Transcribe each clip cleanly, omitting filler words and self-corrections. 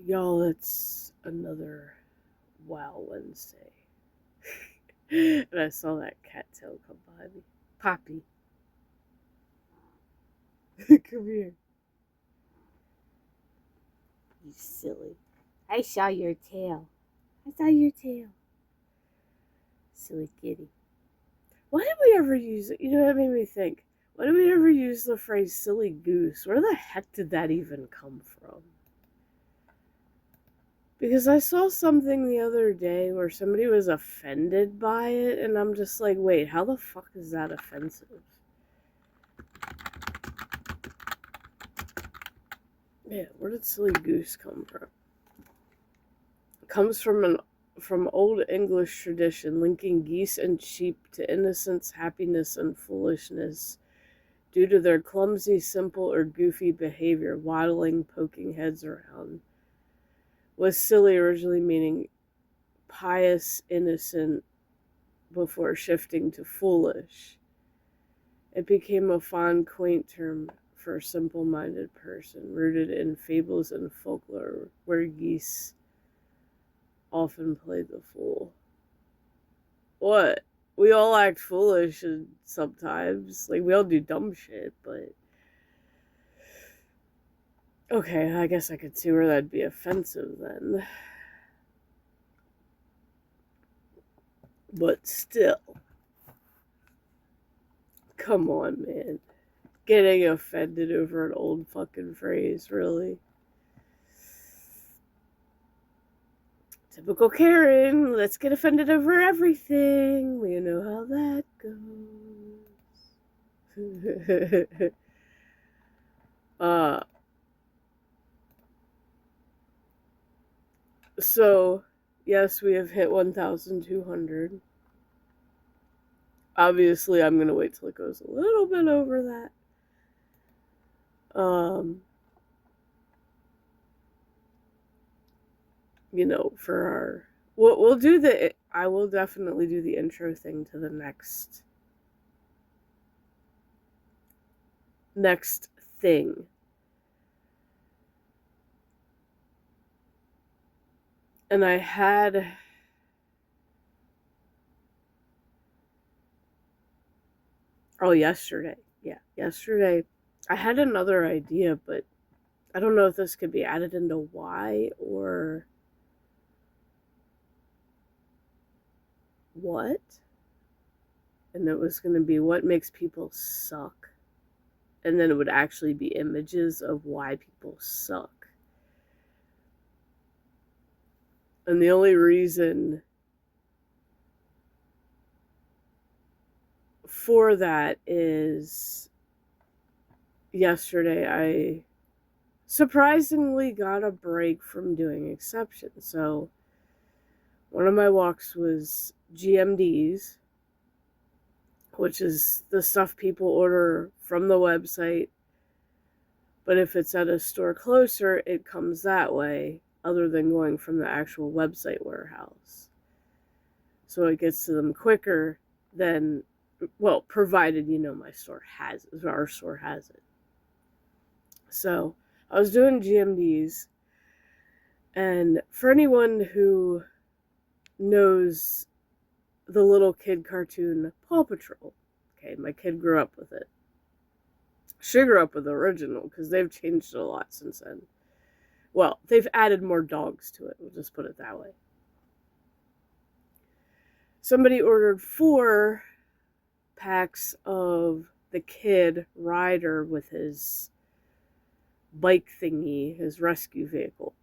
Y'all, it's another Wow Wednesday. And I saw that cattail come behind me. Poppy, come here. You silly. I saw your tail. I saw your tail. Silly kitty. Why did we ever use it? You know, that made me think. Why did we ever use the phrase silly goose? Where the heck did that even come from? Because I saw something the other day where somebody was offended by it, and I'm just like, wait, how the fuck is that offensive? Yeah, where did silly goose come from? It comes from old English tradition linking geese and sheep to innocence, happiness, and foolishness due to their clumsy, simple, or goofy behavior, waddling, poking heads around. Was silly originally meaning pious, innocent, before shifting to foolish. It became a fond, quaint term for a simple-minded person, rooted in fables and folklore, where geese often played the fool. What? We all act foolish sometimes. Like, we all do dumb shit, but... Okay, I guess I could see where that'd be offensive then. But still. Come on, man. Getting offended over an old fucking phrase, really? Typical Karen, let's get offended over everything. We know how that goes. So, yes, we have hit 1,200. Obviously, I'm going to wait till it goes a little bit over that. You know, for our... We'll do the... I will definitely do the intro thing to the next thing. And I had... Oh, yesterday. Yeah, yesterday. I had another idea, but I don't know if this could be added into why or what. And it was going to be what makes people suck. And then it would actually be images of why people suck. And the only reason for that is yesterday I surprisingly got a break from doing exceptions. So one of my walks was GMDs, which is the stuff people order from the website. But if it's at a store closer, it comes that way, other than going from the actual website warehouse. So it gets to them quicker than, well, provided, you know, our store has it. So I was doing GMDs, and for anyone who knows the little kid cartoon Paw Patrol, okay, my kid grew up with it. She grew up with the original, because they've changed it a lot since then. Well, they've added more dogs to it, we'll just put it that way. Somebody ordered 4 packs of the kid Ryder with his bike thingy, his rescue vehicle.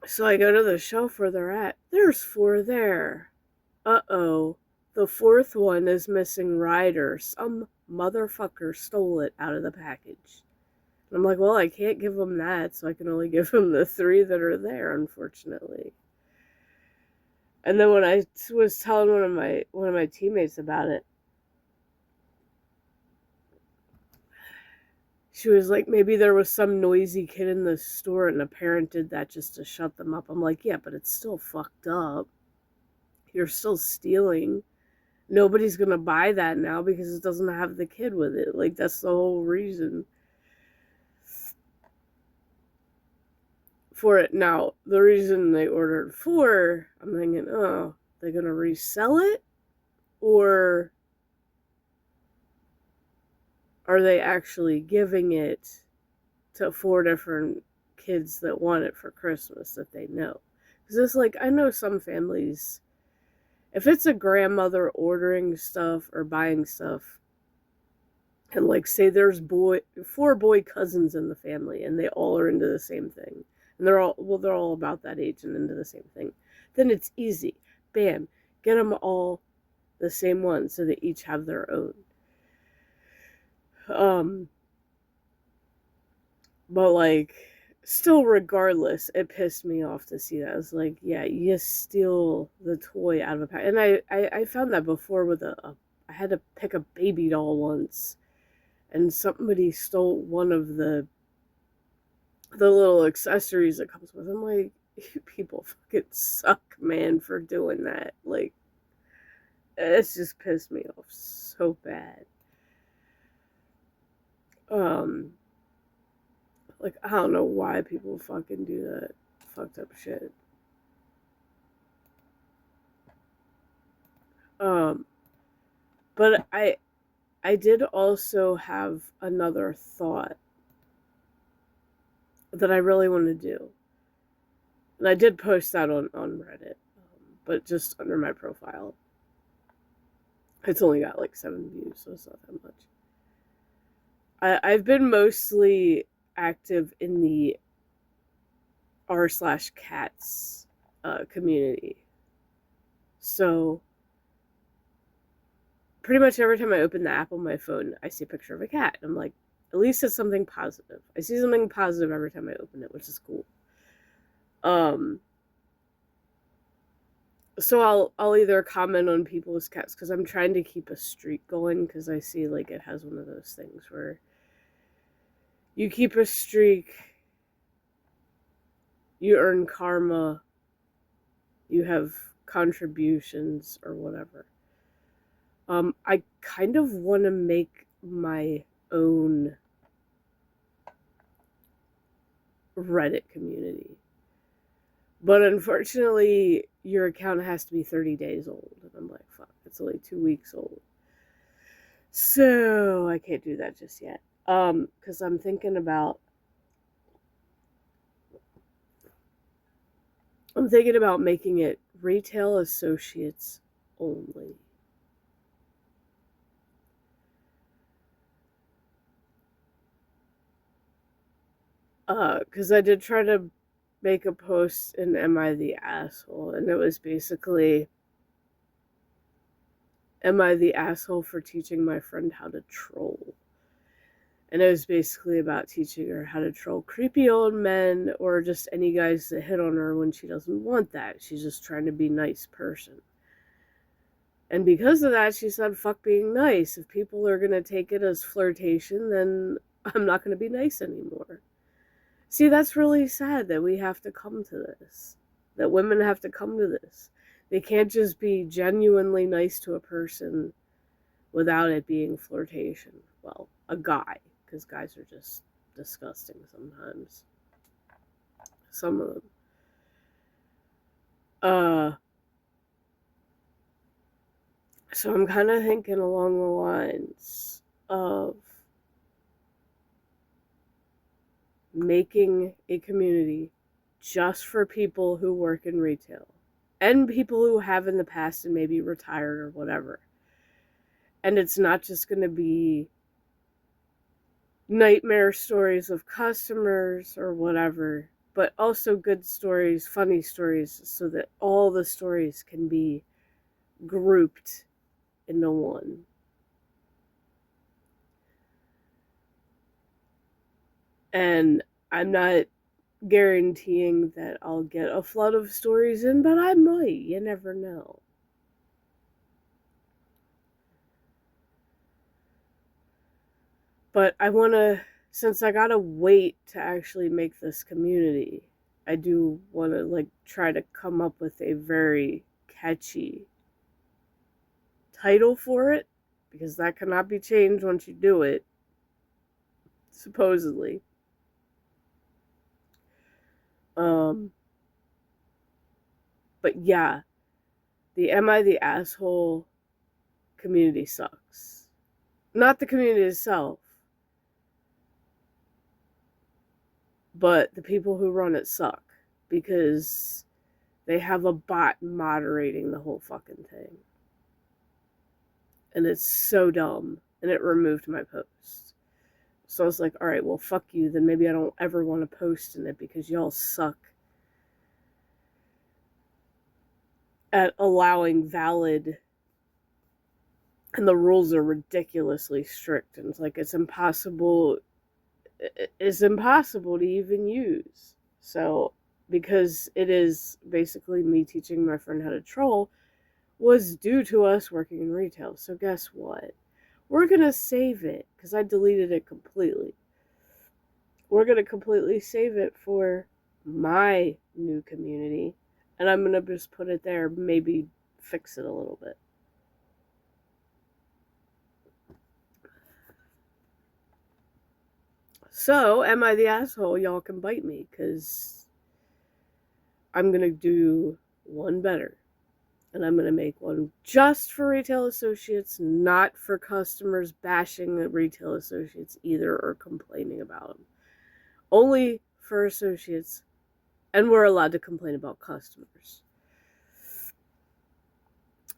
So I go to the shelf where they're at. There's 4 there. Uh-oh. The 4th one is missing Ryder. Some motherfucker stole it out of the package. And I'm like, well, I can't give him that, so I can only give him the 3 that are there, unfortunately. And then when I was telling one of my teammates about it, she was like, maybe there was some noisy kid in the store and a parent did that just to shut them up. I'm like, yeah, but it's still fucked up. You're still stealing. Nobody's going to buy that now because it doesn't have the kid with it. Like, that's the whole reason. for it. Now, the reason they ordered 4, I'm thinking, oh, they're going to resell it? Or are they actually giving it to 4 different kids that want it for Christmas that they know? Because it's like, I know some families, if it's a grandmother ordering stuff or buying stuff, and like say there's 4 boy cousins in the family and they all are into the same thing, and they're all about that age and into the same thing, then it's easy. Bam, get them all the same one so they each have their own. But like, still, regardless, it pissed me off to see that. I was like, yeah, you steal the toy out of a pack. And I found that before with I had to pick a baby doll once, and somebody stole one of the little accessories that comes with it. I'm like, you people fucking suck, man, for doing that. Like, it's just pissed me off so bad. Like, I don't know why people fucking do that fucked up shit. But I did also have another thought that I really want to do. And I did post that on Reddit, but just under my profile. It's only got like 7 views, so it's not that much. I've been mostly active in the r/cats community. So pretty much every time I open the app on my phone, I see a picture of a cat. I'm like, at least it's something positive. I see something positive every time I open it, which is cool. So I'll either comment on people's cats, because I'm trying to keep a streak going, because I see like it has one of those things where you keep a streak, you earn karma, you have contributions or whatever. I kind of want to make my own Reddit community. But unfortunately, your account has to be 30 days old. And I'm like, fuck, it's only 2 weeks old. So I can't do that just yet. Because I'm thinking about making it retail associates only. Because I did try to make a post in Am I the Asshole? And it was basically, am I the asshole for teaching my friend how to troll? And it was basically about teaching her how to troll creepy old men or just any guys that hit on her when she doesn't want that. She's just trying to be a nice person. And because of that, she said, fuck being nice. If people are going to take it as flirtation, then I'm not going to be nice anymore. See, that's really sad that we have to come to this. That women have to come to this. They can't just be genuinely nice to a person without it being flirtation. Well, a guy, because guys are just disgusting sometimes. Some of them. So I'm kind of thinking along the lines of making a community just for people who work in retail and people who have in the past and maybe retired or whatever. And it's not just going to be nightmare stories of customers or whatever, but also good stories, funny stories, so that all the stories can be grouped into one. And I'm not guaranteeing that I'll get a flood of stories in, but I might. You never know. But I want to, since I gotta wait to actually make this community, I do want to like try to come up with a very catchy title for it, because that cannot be changed once you do it, supposedly. Um, but yeah, the Am I the Asshole community sucks. Not the community itself, but the people who run it suck because they have a bot moderating the whole fucking thing. And it's so dumb. And it removed my post. So I was like, all right, well, fuck you. Then maybe I don't ever want to post in it because y'all suck at allowing valid. And the rules are ridiculously strict. And it's like, it's impossible to even use. So, because it is basically me teaching my friend how to troll, was due to us working in retail. So guess what? We're going to save it because I deleted it completely. We're going to completely save it for my new community. And I'm going to just put it there, maybe fix it a little bit. So, am I the asshole? Y'all can bite me because I'm going to do one better. And I'm going to make one just for retail associates, not for customers bashing the retail associates either or complaining about them. Only for associates, and we're allowed to complain about customers.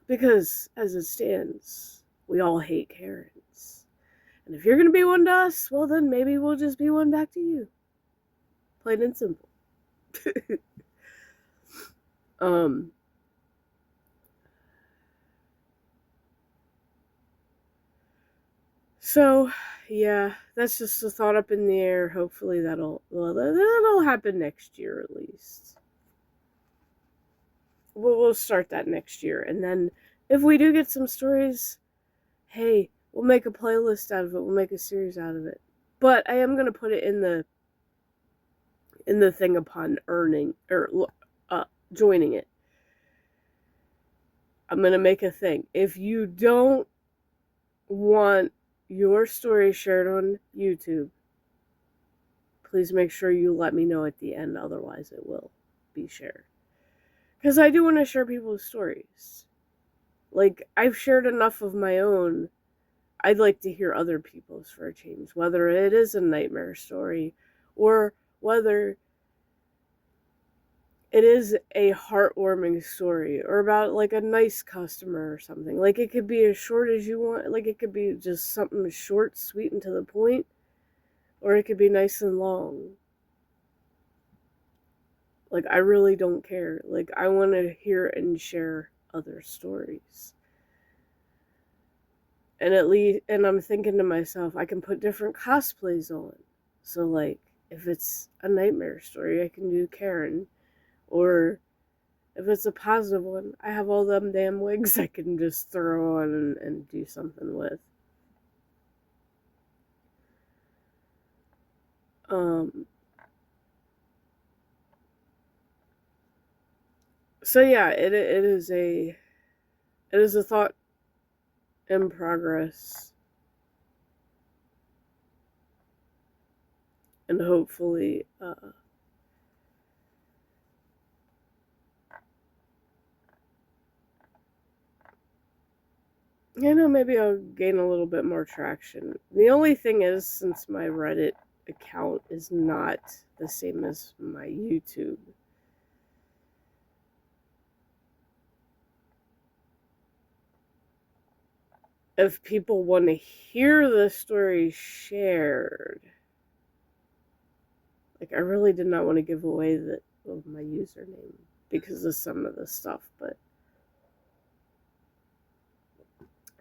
Because, as it stands, we all hate Karens. And if you're going to be one to us, well then maybe we'll just be one back to you. Plain and simple. So, yeah, that's just a thought up in the air. Hopefully that'll happen next year at least. We'll start that next year. And then if we do get some stories, hey, we'll make a playlist out of it. We'll make a series out of it. But I am going to put it in the thing upon earning or joining it. I'm going to make a thing. If you don't want your story shared on YouTube, please make sure you let me know at the end, otherwise it will be shared. Because I do want to share people's stories. Like, I've shared enough of my own. I'd like to hear other people's for a change, whether it is a nightmare story or whether it is a heartwarming story or about like a nice customer or something. Like, it could be as short as you want. Like, it could be just something short, sweet, and to the point, or it could be nice and long. Like, I really don't care. Like, I want to hear and share other stories. And and I'm thinking to myself, I can put different cosplays on. So, like, if it's a nightmare story, I can do Karen. Or if it's a positive one, I have all them damn wigs I can just throw on and do something with. So yeah, it is a thought in progress. And hopefully, maybe I'll gain a little bit more traction. The only thing is, since my Reddit account is not the same as my YouTube, if people want to hear the story shared, like, I really did not want to give away my username because of some of the stuff, but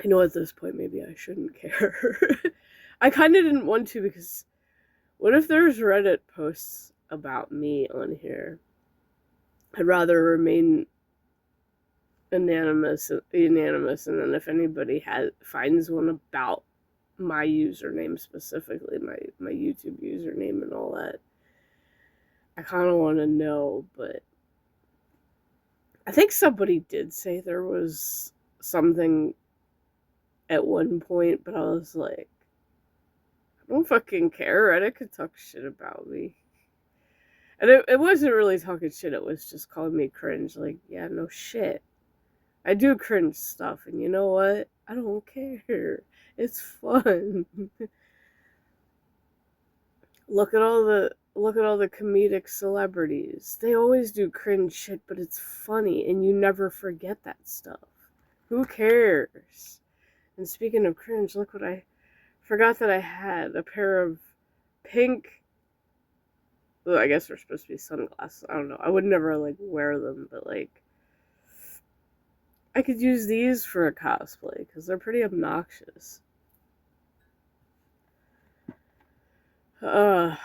I know at this point maybe I shouldn't care. I kind of didn't want to, because what if there's Reddit posts about me on here? I'd rather remain anonymous, and then if anybody finds one about my username specifically, my YouTube username and all that, I kind of want to know. But I think somebody did say there was something at one point, but I was like, I don't fucking care. Reddit could talk shit about me. And it wasn't really talking shit, it was just calling me cringe. Like, yeah, no shit. I do cringe stuff, and you know what? I don't care. It's fun. Look at all the comedic celebrities. They always do cringe shit, but it's funny, and you never forget that stuff. Who cares? And speaking of cringe, look what I forgot that I had a pair of pink. Well, I guess they're supposed to be sunglasses. I don't know. I would never like wear them, but like I could use these for a cosplay because they're pretty obnoxious. Oh,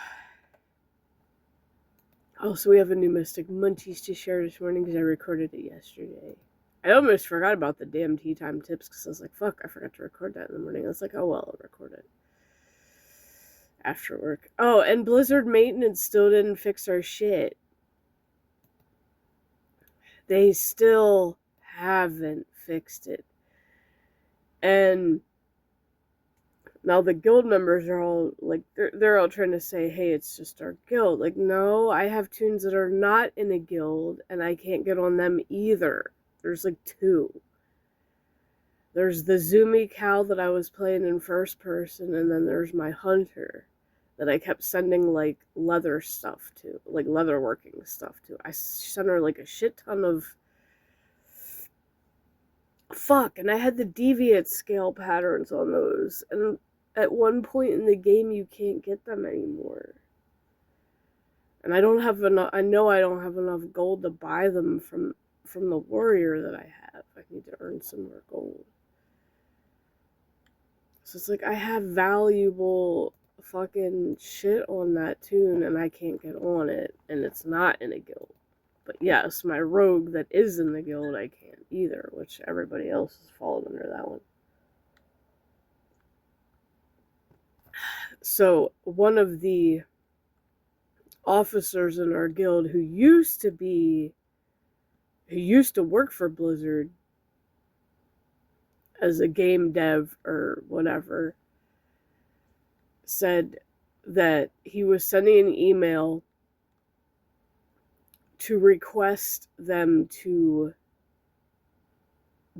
so we have a new Mystic Munchies to share this morning because I recorded it yesterday. I almost forgot about the damn tea time tips because I was like, fuck, I forgot to record that in the morning. I was like, oh well, I'll record it after work. Oh, and Blizzard maintenance still didn't fix our shit. They still haven't fixed it. And now the guild members are all like, they're all trying to say, hey, it's just our guild. Like, no, I have tunes that are not in a guild and I can't get on them either. There's like 2. There's the Zumi cow that I was playing in first person, and then there's my hunter that I kept sending like leather stuff to, like leather working stuff to. I sent her like a shit ton of and I had the deviate scale patterns on those, and at one point in the game you can't get them anymore. And I don't have enough. I know I don't have enough gold to buy them from the warrior that I have. I need to earn some more gold. So it's like I have valuable fucking shit on that tune and I can't get on it, and it's not in a guild. But yes, my rogue that is in the guild I can't either, which everybody else has fallen under that one. So one of the officers in our guild who used to work for Blizzard as a game dev or whatever, said that he was sending an email to request them to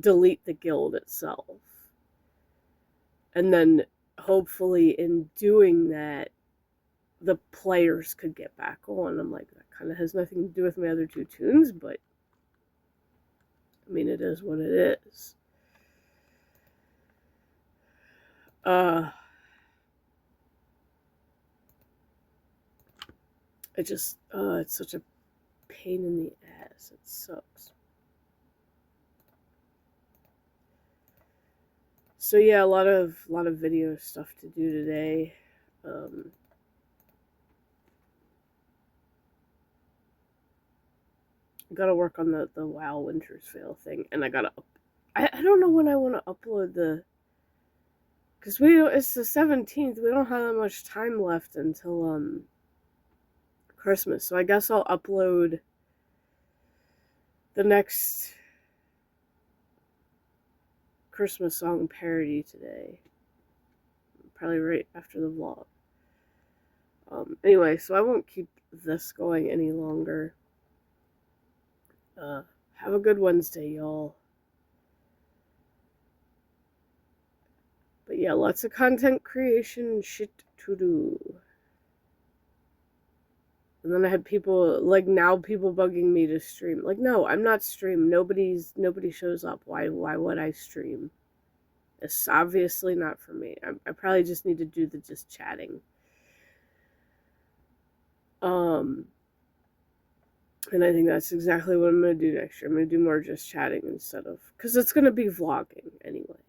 delete the guild itself. And then hopefully in doing that, the players could get back on. I'm like, that kind of has nothing to do with my other 2 tunes, but I mean, it is what it is. It's such a pain in the ass. It sucks. So yeah, a lot of video stuff to do today. Gotta work on the WoW Winter's Veil thing, and I don't know when I want to upload because it's the 17th. We don't have that much time left until Christmas, so I guess I'll upload the next Christmas song parody today, probably right after the vlog. Anyway, so I won't keep this going any longer. Have a good Wednesday, y'all. But yeah, lots of content creation shit to do. And then I had people, like, now people bugging me to stream. Like, no, I'm not stream. Nobody shows up. Why would I stream? It's obviously not for me. I probably just need to do the just chatting. And I think that's exactly what I'm going to do next year. I'm going to do more just chatting instead of, because it's going to be vlogging anyway.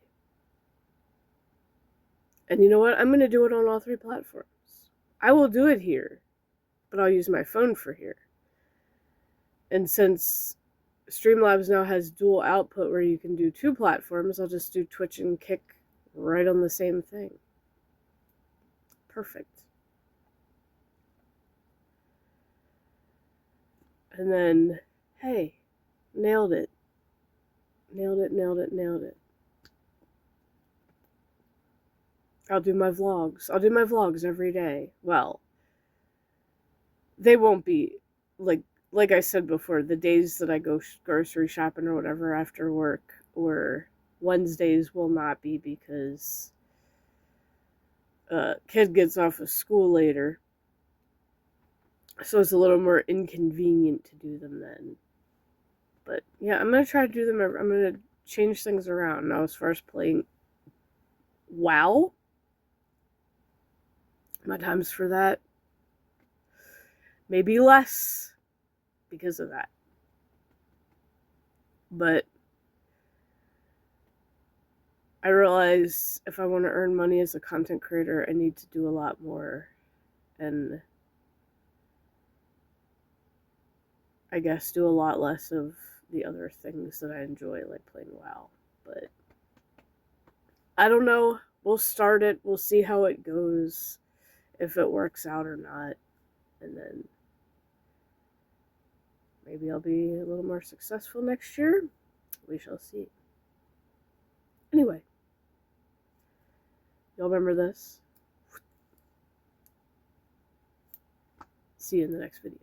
And you know what? I'm going to do it on all 3 platforms. I will do it here, but I'll use my phone for here. And since Streamlabs now has dual output where you can do 2 platforms, I'll just do Twitch and Kick right on the same thing. Perfect. And then, hey, nailed it. Nailed it. I'll do my vlogs. I'll do my vlogs every day. Well, they won't be like I said before, the days that I go grocery shopping or whatever after work or Wednesdays will not be because kid gets off of school later. So it's a little more inconvenient to do them then. But yeah, I'm going to try to do them. I'm going to change things around. Now, as far as playing WoW, my times for that, maybe less because of that. But I realize if I want to earn money as a content creator, I need to do a lot more. And I guess do a lot less of the other things that I enjoy, like playing WoW. But I don't know. We'll start it. We'll see how it goes, if it works out or not. And then maybe I'll be a little more successful next year. We shall see. Anyway, y'all remember this? See you in the next video.